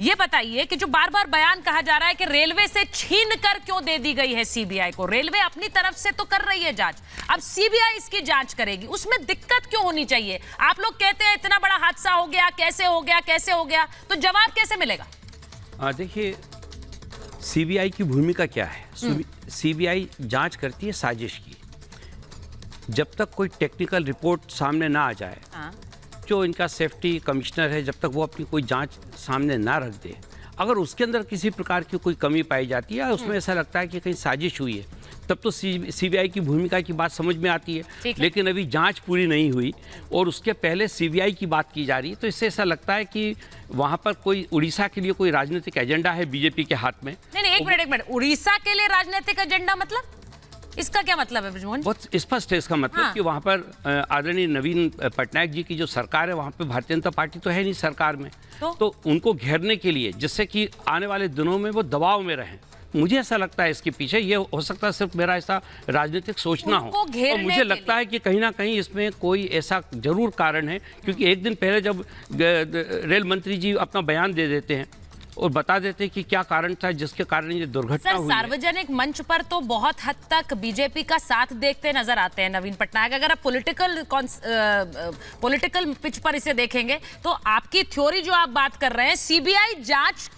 ये बताइए कि जो बार बार बयान कहा जा रहा है कि रेलवे से छीन कर क्यों दे दी गई है सीबीआई को, रेलवे अपनी तरफ से तो कर रही है जांच, अब सीबीआई इसकी जांच करेगी, उसमें दिक्कत क्यों होनी चाहिए? आप लोग कहते हैं इतना बड़ा हादसा हो गया, कैसे हो गया, कैसे हो गया, तो जवाब कैसे मिलेगा? देखिए, सीबीआई की भूमिका क्या है? सीबीआई जांच करती है साजिश की। जब तक कोई टेक्निकल रिपोर्ट सामने ना आ जाए, जो इनका सेफ्टी कमिश्नर है, जब तक वो अपनी कोई जांच सामने ना रख दे, अगर उसके अंदर किसी प्रकार की कोई कमी पाई जाती है, उसमें ऐसा लगता है कि कहीं साजिश हुई है, तब तो सीबीआई की भूमिका की बात समझ में आती है। लेकिन अभी जांच पूरी नहीं हुई और उसके पहले सीबीआई की बात की जा रही है, तो इससे ऐसा लगता है कि वहां पर कोई उड़ीसा के लिए कोई राजनीतिक एजेंडा है बीजेपी के हाथ में। नहीं, एक मिनट, उड़ीसा के लिए राजनीतिक एजेंडा मतलब? इसका क्या मतलब है बृजमोहन? बहुत स्पष्ट है इसका मतलब कि वहाँ पर आदरणीय नवीन पटनायक जी की जो सरकार है, वहाँ पे भारतीय जनता पार्टी तो है नहीं सरकार में, तो उनको घेरने के लिए, जिससे कि आने वाले दिनों में वो दबाव में रहें, मुझे ऐसा लगता है इसके पीछे ये हो सकता है सिर्फ मेरा ऐसा राजनीतिक सोचना हो, और मुझे लगता है कि कहीं ना कहीं इसमें कोई ऐसा जरूर कारण है, क्योंकि एक दिन पहले जब रेल मंत्री जी अपना बयान दे देते हैं और बता देते कि क्या कारण था जिसके कारण ये दुर्घटना हुई। सार्वजनिक मंच पर तो बहुत हद तक बीजेपी का साथ देखते नजर आते हैं नवीन पटनायक। अगर आप पॉलिटिकल पिच पर इसे देखेंगे तो आपकी थ्योरी जो आप बात कर रहे हैं, सीबीआई जांच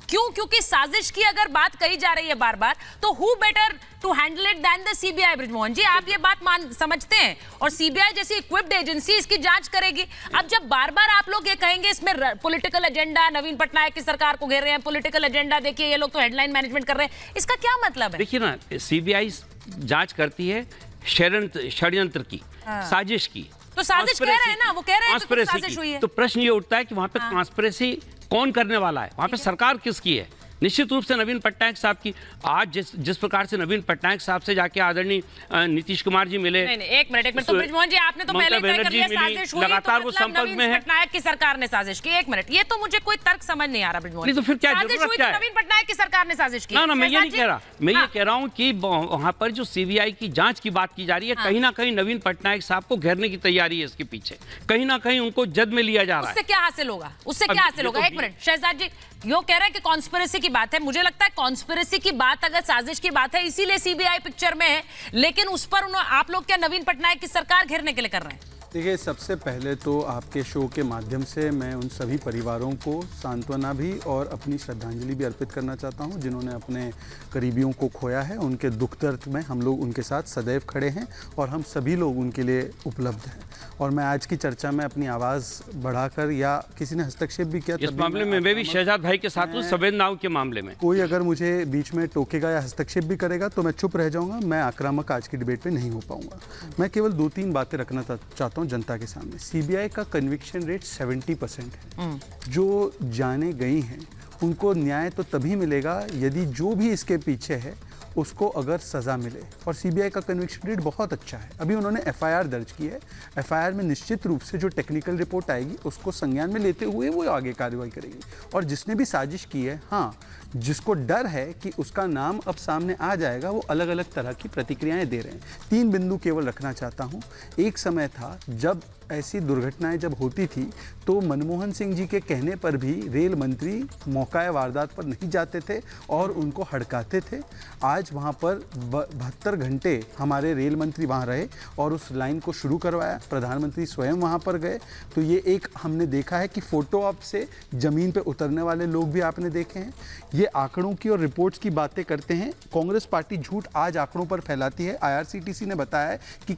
क्यों? क्योंकि साजिश की अगर बात कही जा रही है बार बार, तो who better to handle it than the CBI? Brijmohan ji, आप ये बात समझते हैं? और सीबीआई जैसी इक्विप्ड एजेंसी इसकी जांच करेगी। अब जब बार बार आप लोग ये कहेंगे इसमें पॉलिटिकल एजेंडा, नवीन पटनायक की सरकार को घेर रहे हैं, पॉलिटिकल एजेंडा, देखिए ये लोग तो हेडलाइन मैनेजमेंट कर रहे हैं, इसका क्या मतलब है? देखिए ना, सीबीआई जांच करती है षड्यंत्र की, साजिश की। तो साजिश कह रहे हैं ना, वो कह रहे हैं कि साजिश हुई है। तो प्रश्न ये उठता है कि वहां पे कॉन्स्पिरेसी कौन करने वाला है, वहां पे सरकार किसकी है? निश्चित रूप से नवीन पटनायक साहब की। आज जिस प्रकार से नवीन पटनायक साहब से जाके आदरणीय नीतीश कुमार जी मिले। नहीं, एक मिनट तो बृजमोहन जी, आपने तो पहले तय कर लिया साजिश हुई, लगातार तो वो मतलब संपर्क में है। पटनायक की सरकार ने साजिश की। एक मिनट, ये तो मुझे कोई तर्क समझ नहीं आ रहा बृजमोहन। नहीं तो फिर क्या जरूरत क्या है? नवीन पटनायक की सरकार ने साजिश की। ना, मैं ये नहीं कह रहा, मैं ये कह रहा हूँ कि वहां पर जो सीबीआई की जांच की बात की जा रही है, कहीं ना कहीं नवीन पटनायक साहब को घेरने की तैयारी है इसके पीछे, कहीं ना कहीं उनको जद में लिया जा रहा है। उससे क्या हासिल होगा? उससे क्या हासिल होगा? एक मिनट, शहजाद जी यो कह रहे हैं कि कॉन्स्पिरेसी की बात है। मुझे लगता है कॉन्स्पिरेसी की बात, अगर साजिश की बात है, इसीलिए सीबीआई पिक्चर में है, लेकिन उस पर आप लोग क्या नवीन पटनायक की सरकार घेरने के लिए कर रहे हैं? देखिए, सबसे पहले तो आपके शो के माध्यम से मैं उन सभी परिवारों को सांत्वना भी और अपनी श्रद्धांजलि भी अर्पित करना चाहता हूं जिन्होंने अपने करीबियों को खोया है। उनके दुख दर्द में हम लोग उनके साथ सदैव खड़े हैं और हम सभी लोग उनके लिए उपलब्ध हैं। और मैं आज की चर्चा में अपनी आवाज़ बढ़ाकर या किसी ने हस्तक्षेप भी किया, इस मामले में मैं भी शहजाद भाई के साथ हूँ, संवेदनाओं के मामले में कोई अगर मुझे बीच में टोकेगा या हस्तक्षेप भी करेगा तो मैं चुप रह जाऊंगा। मैं आक्रामक आज की डिबेट में नहीं हो पाऊंगा। मैं केवल 2-3 बातें रखना चाहता हूं जनता के सामने। सीबीआई का कन्विक्शन रेट 70% है। जो जाने गई हैं उनको न्याय तो तभी मिलेगा यदि जो भी इसके पीछे है उसको अगर सज़ा मिले। और सीबीआई का कन्विक्शन रेट बहुत अच्छा है। अभी उन्होंने एफआईआर दर्ज की है। एफआईआर में निश्चित रूप से जो टेक्निकल रिपोर्ट आएगी उसको संज्ञान में लेते हुए वो आगे कार्रवाई करेगी। और जिसने भी साजिश की है, हाँ, जिसको डर है कि उसका नाम अब सामने आ जाएगा, वो अलग अलग तरह की प्रतिक्रियाएं दे रहे हैं। 3 बिंदु केवल रखना चाहता हूँ। एक समय था जब ऐसी दुर्घटनाएं जब होती थी तो मनमोहन सिंह जी के कहने पर भी रेल मंत्री मौका वारदात पर नहीं जाते थे और उनको हड़काते थे। आज वहाँ पर 72 घंटे हमारे रेल मंत्री वहाँ रहे और उस लाइन को शुरू करवाया। प्रधानमंत्री स्वयं वहाँ पर गए। तो ये एक हमने देखा है कि फोटो ऑप से ज़मीन पे उतरने वाले लोग भी आपने देखे हैं। ये आंकड़ों की और रिपोर्ट्स की बातें करते हैं। कांग्रेस पार्टी झूठ आज आंकड़ों पर फैलाती है। IRCTC ने बताया है कि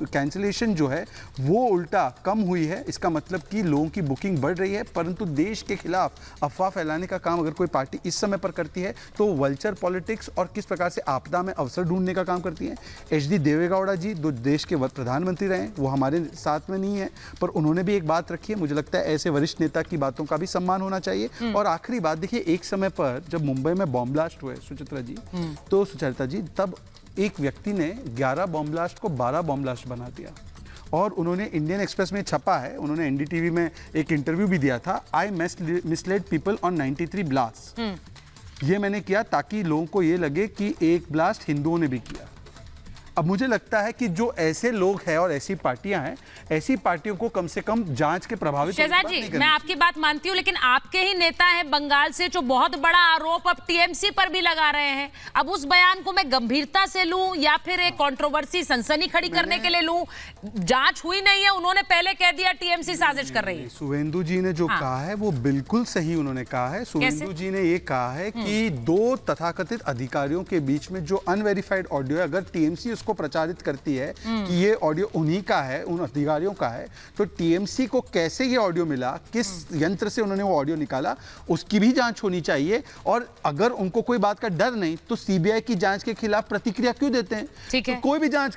कैंसिलेशन जो है वो उल्टा कम हुई है। इसका मतलब कि लोगों की बुकिंग बढ़ रही है। परंतु देश के खिलाफ अफवाह फैलाने का काम अगर कोई पार्टी इस समय पर करती है तो वल्चर पॉलिटिक्स और किस प्रकार से आपदा में अवसर ढूंढने का काम करती है। HD देवेगौड़ा जी जो देश के प्रधानमंत्री रहे, वो हमारे साथ में नहीं है, पर उन्होंने भी एक बात रखी है। मुझे लगता है ऐसे वरिष्ठ नेता की बातों का भी सम्मान होना चाहिए। और आखिरी बात देखिए, एक समय पर जब मुंबई में बॉम्ब ब्लास्ट हुए सुचरिता जी, तब एक व्यक्ति ने 11 बॉम्ब ब्लास्ट को 12 बॉम्ब ब्लास्ट बना दिया। और उन्होंने इंडियन एक्सप्रेस में छपा है, उन्होंने NDTV में एक इंटरव्यू भी दिया था। आई मिसलेड पीपल ऑन 93 ब्लास्ट। ये मैंने किया ताकि लोगों को ये लगे कि एक ब्लास्ट हिंदुओं ने भी किया। अब मुझे लगता है कि जो ऐसे लोग हैं और ऐसी पार्टियां हैं, ऐसी पार्टियों को कम से कम जांच के प्रभावित शहजाद जी, मैं आपकी बात मानती हूँ, लेकिन आपके ही नेता हैं बंगाल से जो बहुत बड़ा आरोप अब टीएमसी पर भी लगा रहे हैं। अब उस बयान को मैं गंभीरता से लूं या फिर एक कंट्रोवर्सी सनसनी खड़ी करने के लिए लूं? जांच हुई नहीं है, उन्होंने पहले कह दिया टीएमसी साजिश कर रही है। सुवेंदु जी ने जो कहा है वो बिल्कुल सही उन्होंने कहा है। सुवेंदु जी ने ये कहा है कि दो तथाकथित अधिकारियों के बीच में जो अनवेरिफाइड ऑडियो है, अगर टीएमसी उसको प्रचारित करती है कि ये ऑडियो उन्हीं का है, उन अधिकारियों का है, तो टीएमसी को कैसे ये ऑडियो मिला, किस यंत्र से उन्होंने वो ऑडियो निकाला, उसकी भी जांच होनी चाहिए। और अगर उनको कोई बात का डर नहीं तो सीबीआई की जांच के खिलाफ प्रतिक्रिया क्यों देते हैं? ठीक है। तो कोई भी जांच